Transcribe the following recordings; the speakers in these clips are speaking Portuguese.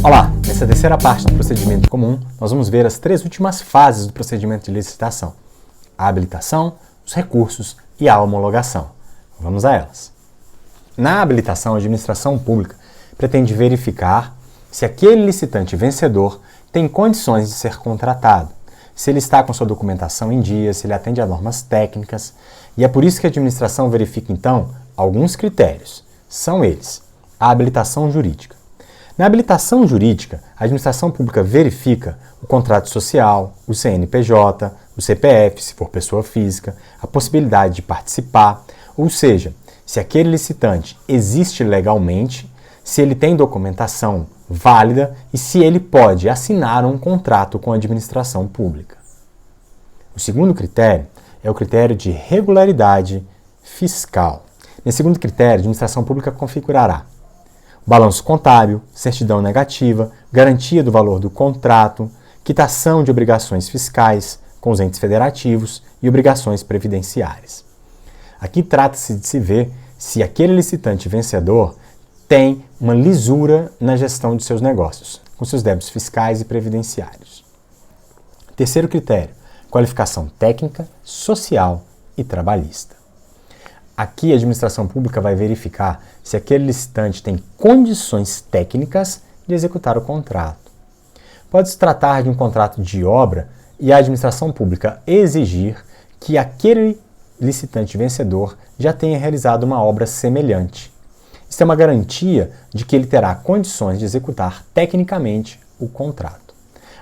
Olá, nessa terceira parte do procedimento comum, nós vamos ver as três últimas fases do procedimento de licitação: a habilitação, os recursos e a homologação. Vamos a elas. Na habilitação, a administração pública pretende verificar se aquele licitante vencedor tem condições de ser contratado, se ele está com sua documentação em dia, se ele atende a normas técnicas, e é por isso que a administração verifica, então, alguns critérios. São eles: a habilitação jurídica. Na habilitação jurídica, a administração pública verifica o contrato social, o CNPJ, o CPF, se for pessoa física, a possibilidade de participar, ou seja, se aquele licitante existe legalmente, se ele tem documentação válida e se ele pode assinar um contrato com a administração pública. O segundo critério é o critério de regularidade fiscal. Nesse segundo critério, a administração pública configurará balanço contábil, certidão negativa, garantia do valor do contrato, quitação de obrigações fiscais com os entes federativos e obrigações previdenciárias. Aqui trata-se de se ver se aquele licitante vencedor tem uma lisura na gestão de seus negócios, com seus débitos fiscais e previdenciários. Terceiro critério: qualificação técnica, social e trabalhista. Aqui a administração pública vai verificar se aquele licitante tem condições técnicas de executar o contrato. Pode-se tratar de um contrato de obra e a administração pública exigir que aquele licitante vencedor já tenha realizado uma obra semelhante. Isso é uma garantia de que ele terá condições de executar tecnicamente o contrato.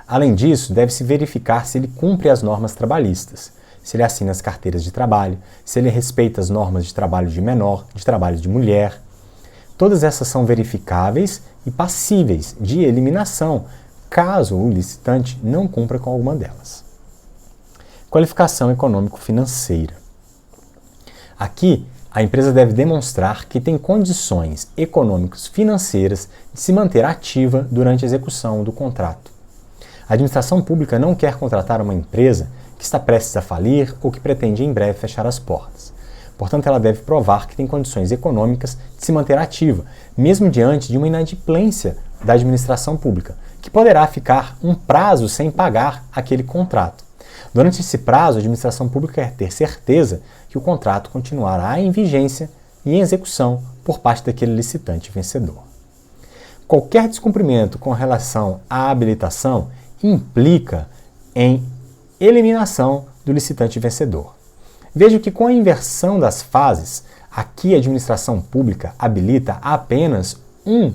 Além disso, deve-se verificar se ele cumpre as normas trabalhistas, se ele assina as carteiras de trabalho, se ele respeita as normas de trabalho de menor, de trabalho de mulher. Todas essas são verificáveis e passíveis de eliminação, caso o licitante não cumpra com alguma delas. Qualificação econômico-financeira. Aqui, a empresa deve demonstrar que tem condições econômicos-financeiras de se manter ativa durante a execução do contrato. A administração pública não quer contratar uma empresa que está prestes a falir ou que pretende em breve fechar as portas. Portanto, ela deve provar que tem condições econômicas de se manter ativa, mesmo diante de uma inadimplência da administração pública, que poderá ficar um prazo sem pagar aquele contrato. Durante esse prazo, a administração pública quer ter certeza que o contrato continuará em vigência e em execução por parte daquele licitante vencedor. Qualquer descumprimento com relação à habilitação implica em eliminação do licitante vencedor. Veja que com a inversão das fases, aqui a administração pública habilita apenas um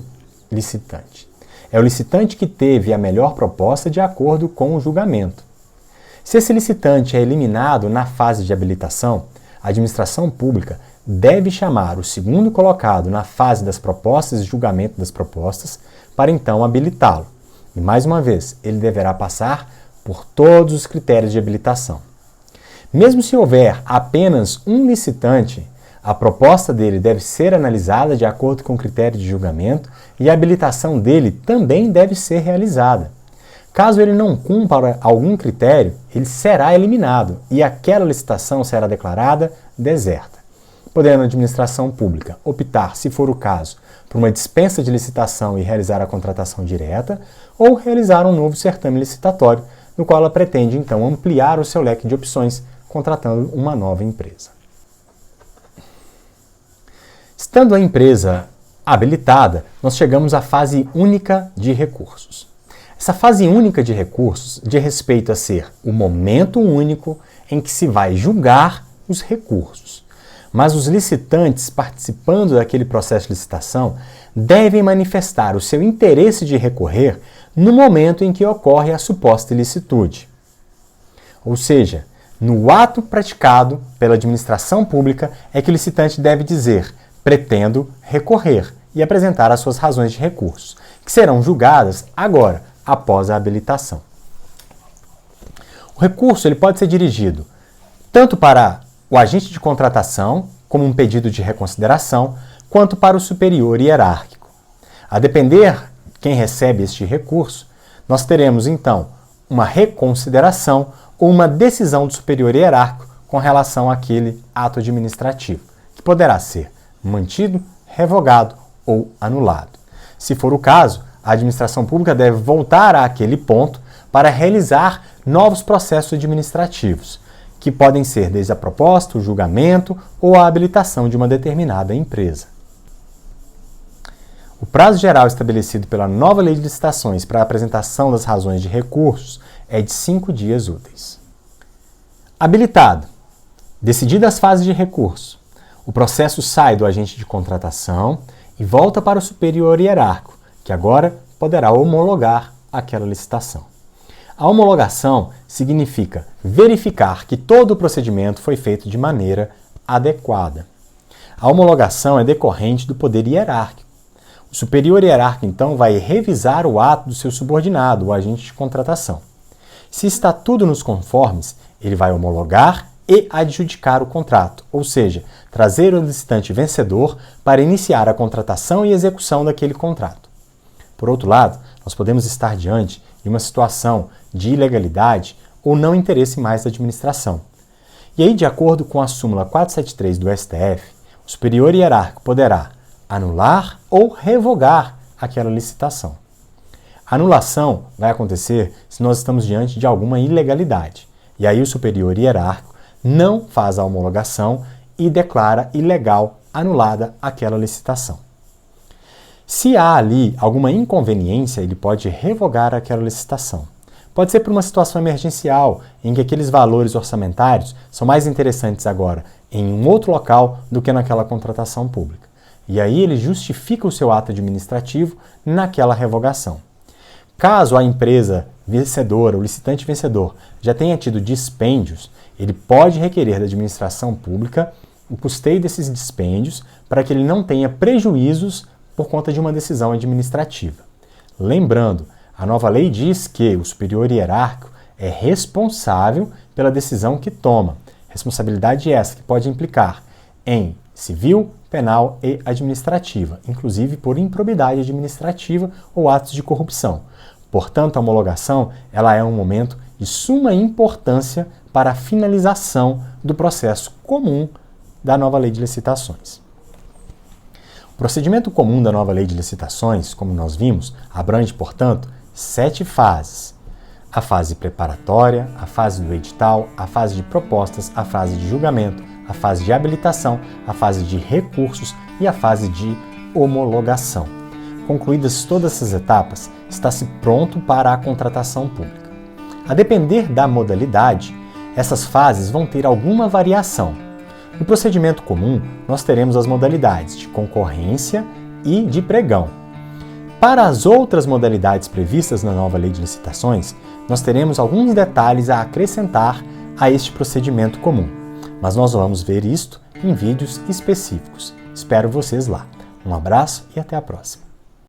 licitante. É o licitante que teve a melhor proposta de acordo com o julgamento. Se esse licitante é eliminado na fase de habilitação, a administração pública deve chamar o segundo colocado na fase das propostas e julgamento das propostas para então habilitá-lo. E mais uma vez, ele deverá passar por todos os critérios de habilitação. Mesmo se houver apenas um licitante, a proposta dele deve ser analisada de acordo com o critério de julgamento e a habilitação dele também deve ser realizada. Caso ele não cumpra algum critério, ele será eliminado e aquela licitação será declarada deserta. Podendo a administração pública optar, se for o caso, por uma dispensa de licitação e realizar a contratação direta, ou realizar um novo certame licitatório, no qual ela pretende, então, ampliar o seu leque de opções, contratando uma nova empresa. Estando a empresa habilitada, nós chegamos à fase única de recursos. Essa fase única de recursos diz respeito a ser o momento único em que se vai julgar os recursos. Mas os licitantes participando daquele processo de licitação devem manifestar o seu interesse de recorrer no momento em que ocorre a suposta ilicitude. Ou seja, no ato praticado pela administração pública é que o licitante deve dizer: pretendo recorrer, e apresentar as suas razões de recursos, que serão julgadas agora, após a habilitação. O recurso ele pode ser dirigido tanto para o agente de contratação, como um pedido de reconsideração, quanto para o superior hierárquico. A depender quem recebe este recurso, nós teremos então uma reconsideração ou uma decisão do superior hierárquico com relação àquele ato administrativo, que poderá ser mantido, revogado ou anulado. Se for o caso, a administração pública deve voltar àquele ponto para realizar novos processos administrativos, que podem ser desde a proposta, o julgamento ou a habilitação de uma determinada empresa. O prazo geral estabelecido pela nova Lei de Licitações para a apresentação das razões de recursos é de 5 dias úteis. Habilitado. Decididas as fases de recurso, o processo sai do agente de contratação e volta para o superior hierárquico, que agora poderá homologar aquela licitação. A homologação significa verificar que todo o procedimento foi feito de maneira adequada. A homologação é decorrente do poder hierárquico. O superior hierárquico, então, vai revisar o ato do seu subordinado, o agente de contratação. Se está tudo nos conformes, ele vai homologar e adjudicar o contrato, ou seja, trazer o licitante vencedor para iniciar a contratação e execução daquele contrato. Por outro lado, nós podemos estar diante de uma situação de ilegalidade ou não interesse mais da administração. E aí, de acordo com a súmula 473 do STF, o superior hierárquico poderá anular ou revogar aquela licitação. A anulação vai acontecer se nós estamos diante de alguma ilegalidade. E aí o superior hierárquico não faz a homologação e declara ilegal, anulada aquela licitação. Se há ali alguma inconveniência, ele pode revogar aquela licitação. Pode ser por uma situação emergencial, em que aqueles valores orçamentários são mais interessantes agora em um outro local do que naquela contratação pública. E aí ele justifica o seu ato administrativo naquela revogação. Caso a empresa vencedora, o licitante vencedor, já tenha tido dispêndios, ele pode requerer da administração pública o custeio desses dispêndios para que ele não tenha prejuízos por conta de uma decisão administrativa. Lembrando, a nova lei diz que o superior hierárquico é responsável pela decisão que toma. Responsabilidade essa que pode implicar em civil, penal e administrativa, inclusive por improbidade administrativa ou atos de corrupção. Portanto, a homologação ela é um momento de suma importância para a finalização do processo comum da nova Lei de Licitações. O procedimento comum da nova Lei de Licitações, como nós vimos, abrange, portanto, 7 fases. A fase preparatória, a fase do edital, a fase de propostas, a fase de julgamento, a fase de habilitação, a fase de recursos e a fase de homologação. Concluídas todas essas etapas, está-se pronto para a contratação pública. A depender da modalidade, essas fases vão ter alguma variação. No procedimento comum, nós teremos as modalidades de concorrência e de pregão. Para as outras modalidades previstas na nova Lei de Licitações, nós teremos alguns detalhes a acrescentar a este procedimento comum. Mas nós vamos ver isto em vídeos específicos. Espero vocês lá. Um abraço e até a próxima.